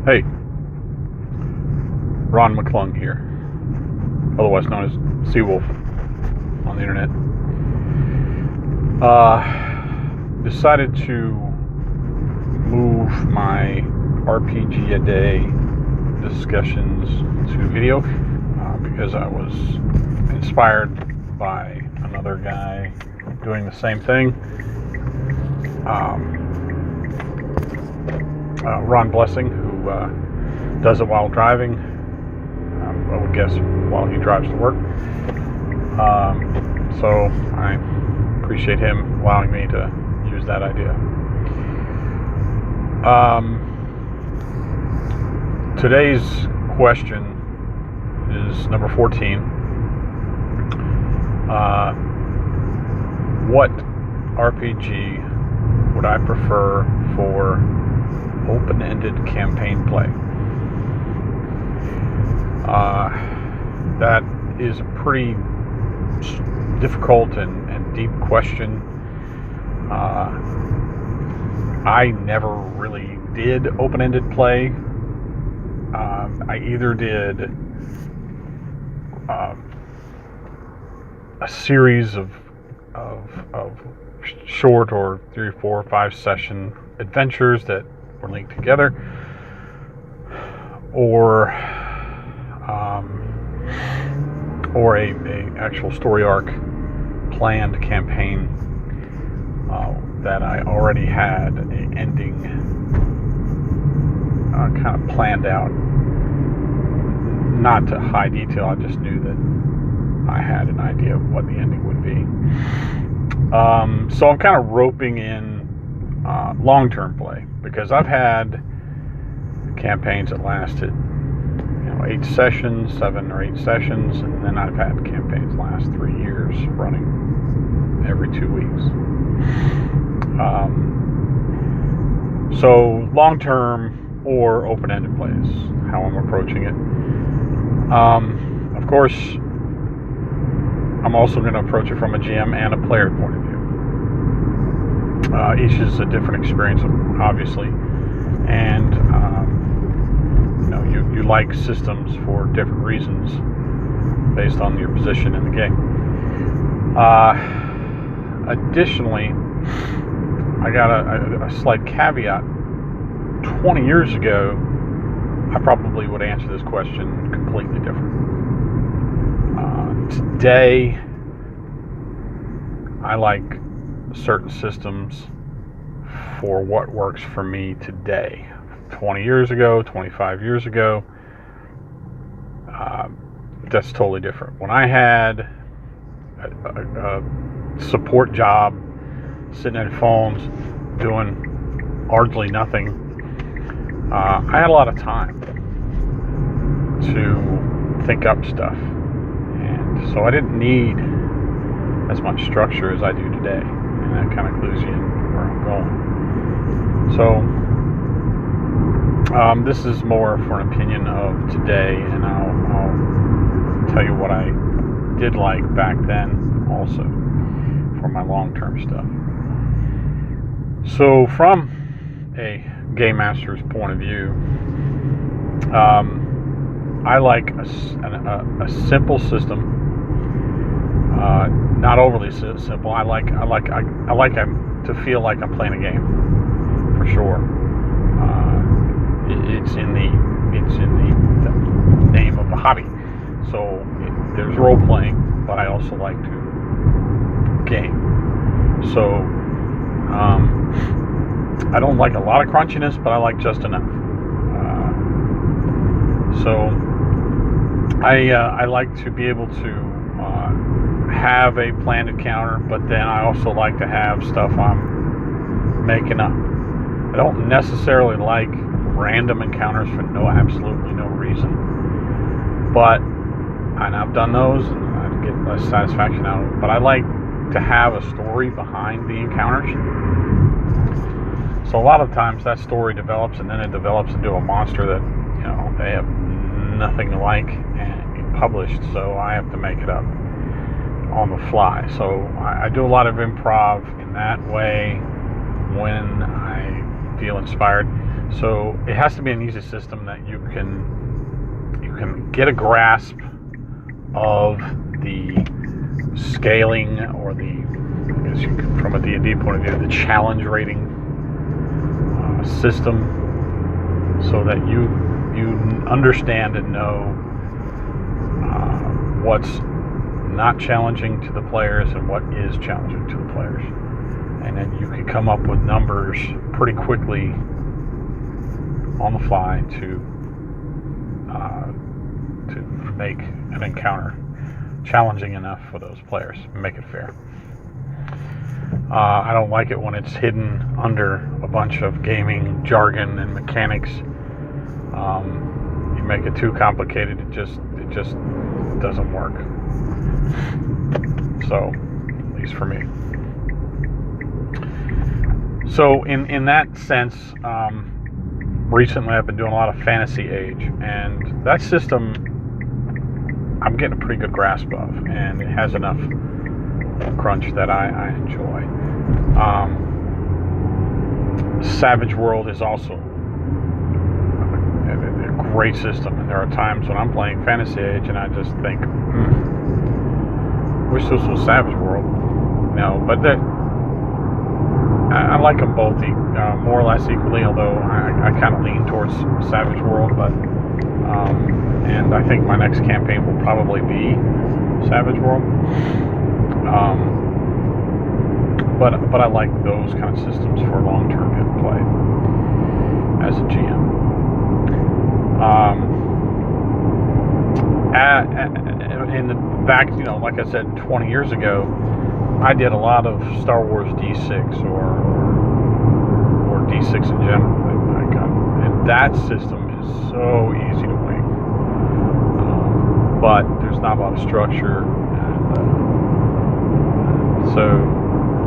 Hey, Ron McClung here, otherwise known as Seawolf on the internet. Decided to move my RPGaDay discussions to video because I was inspired by another guy doing the same thing. Ron Blessing, who does it while driving. I would guess while he drives to work. So I appreciate him allowing me to use that idea. Today's question is number 14. What RPG would I prefer for open-ended campaign play? That is a pretty difficult and deep question. I never really did open-ended play. I either did a series of short or 3, 4, 5 session adventures that were linked together, or a actual story arc planned campaign that I already had an ending kind of planned out. Not to high detail, I just knew that I had an idea of what the ending would be. So I'm kind of roping in long-term play, because I've had campaigns that lasted 8 sessions, 7 or 8 sessions, and then I've had campaigns last 3 years running every 2 weeks. So long-term or open-ended play is how I'm approaching it. Of course, I'm also going to approach it from a GM and a player point of view. Each is a different experience, obviously, and you like systems for different reasons based on your position in the game. Additionally, I got a slight caveat. 20 years ago, I probably would answer this question completely different. Today, I like certain systems for what works for me today. 20 years ago, 25 years ago, that's totally different. When I had a support job, sitting at phones, doing largely nothing, I had a lot of time to think up stuff. And so I didn't need as much structure as I do today. And that kind of clues you in where I'm going. So this is more for an opinion of today, and I'll tell you what I did like back then also for my long-term stuff. So from a game master's point of view, I like a simple system, not overly simple. I like to feel like I'm playing a game, for sure. It's in the name of the hobby. So there's role playing, but I also like to game. So I don't like a lot of crunchiness, but I like just enough. So I like to be able to have a planned encounter, but then I also like to have stuff I'm making up. I don't necessarily like random encounters for absolutely no reason, and I've done those and I get less satisfaction out of them, but I like to have a story behind the encounters. So a lot of times that story develops, and then it develops into a monster that they have nothing like and get published, so I have to make it up on the fly. So I do a lot of improv in that way when I feel inspired. So it has to be an easy system that you can get a grasp of the scaling, or from a D&D point of view, the challenge rating system, so that you understand and know what's not challenging to the players and what is challenging to the players, and then you can come up with numbers pretty quickly on the fly to make an encounter challenging enough for those players and make it fair. I don't like it when it's hidden under a bunch of gaming jargon and mechanics. You make it too complicated, it just doesn't work. So, at least for me. So in that sense, recently I've been doing a lot of Fantasy Age, and that system I'm getting a pretty good grasp of, and it has enough crunch that I enjoy. Savage World is also a great system, and there are times when I'm playing Fantasy Age and I just think, wish this was Savage World. No, but I like them both more or less equally, although I kind of lean towards Savage World, but and I think my next campaign will probably be Savage World. But I like those kind of systems for long-term gameplay as a GM. In the back, like I said, 20 years ago, I did a lot of Star Wars D6 or D6 in general. And that system is so easy to wing. But there's not a lot of structure, and so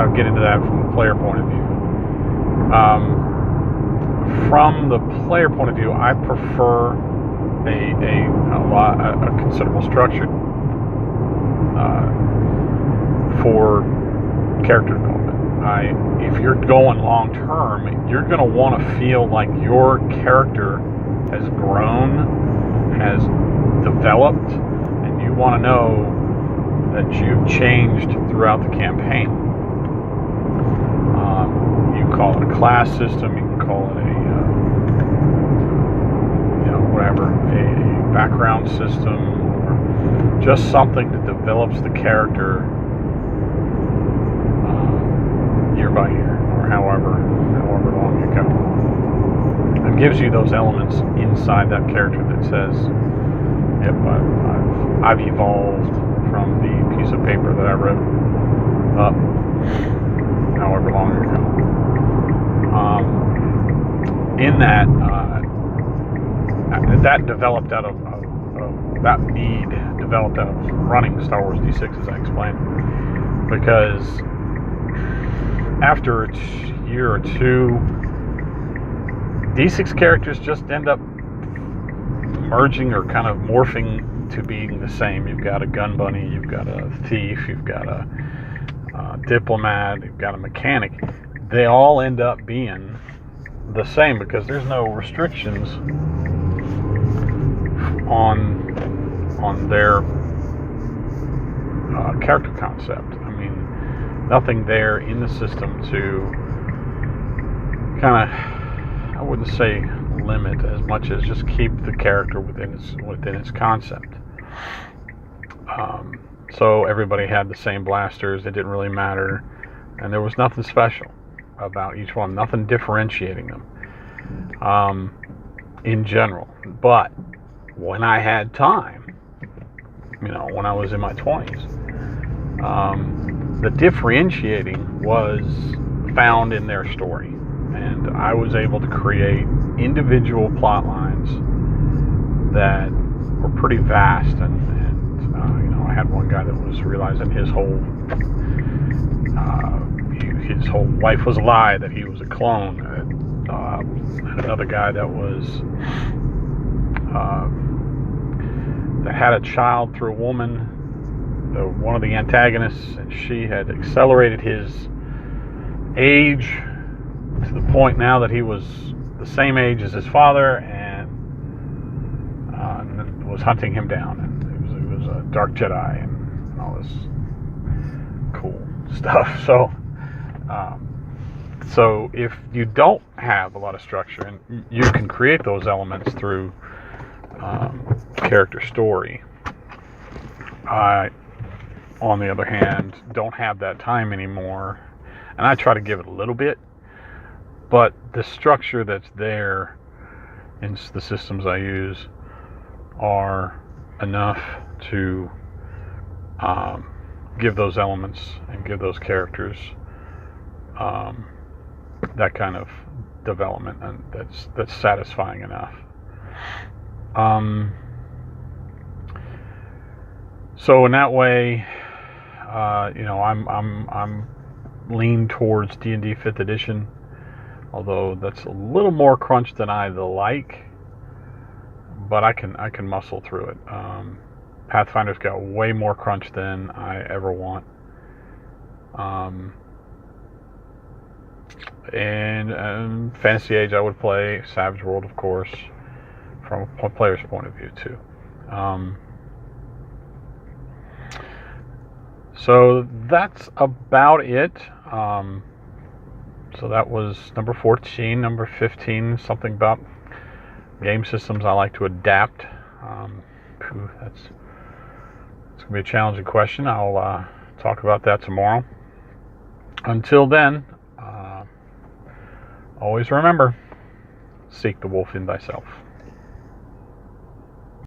I'll get into that from the player point of view. From the player point of view, I prefer a considerable structure for character development. If you're going long term, you're going to want to feel like your character has grown, has developed, and you want to know that you've changed throughout the campaign. You call it a class system, you can call it a background system, or just something that develops the character year by year, or however long you go. It gives you those elements inside that character that says, yep, I've evolved from the piece of paper that I wrote up however long ago. In that, that developed out of that need developed out of running Star Wars D6, as I explained, because after a year or two, D6 characters just end up merging or kind of morphing to being the same. You've got a gun bunny, you've got a thief, you've got a diplomat, you've got a mechanic. They all end up being the same because there's no restrictions on their character concept. I mean, nothing there in the system to kind of, I wouldn't say limit as much as just keep the character within its concept. So everybody had the same blasters. It didn't really matter, and there was nothing special about each one, nothing differentiating them in general. But when I had time, when I was in my 20s, the differentiating was found in their story, and I was able to create individual plot lines that were pretty vast, and I had one guy that was realizing his whole life was a lie, that he was a clone. Another guy that was that had a child through a woman, one of the antagonists, and she had accelerated his age to the point now that he was the same age as his father, and was hunting him down. And it was a dark Jedi and all this cool stuff. So if you don't have a lot of structure, and you can create those elements through character story. I, on the other hand, don't have that time anymore, and I try to give it a little bit, but the structure that's there in the systems I use are enough to give those elements and give those characters that kind of development, and that's satisfying enough. So in that way, I'm lean towards D&D 5th edition, although that's a little more crunch than I like, but I can muscle through it. Pathfinder's got way more crunch than I ever want. And Fantasy Age I would play, Savage World of course, from a player's point of view too. So that's about it. So that was number 14. Number 15, something about game systems I like to adapt. That's going to be a challenging question. I'll talk about that tomorrow. Until then, always remember, seek the wolf in thyself.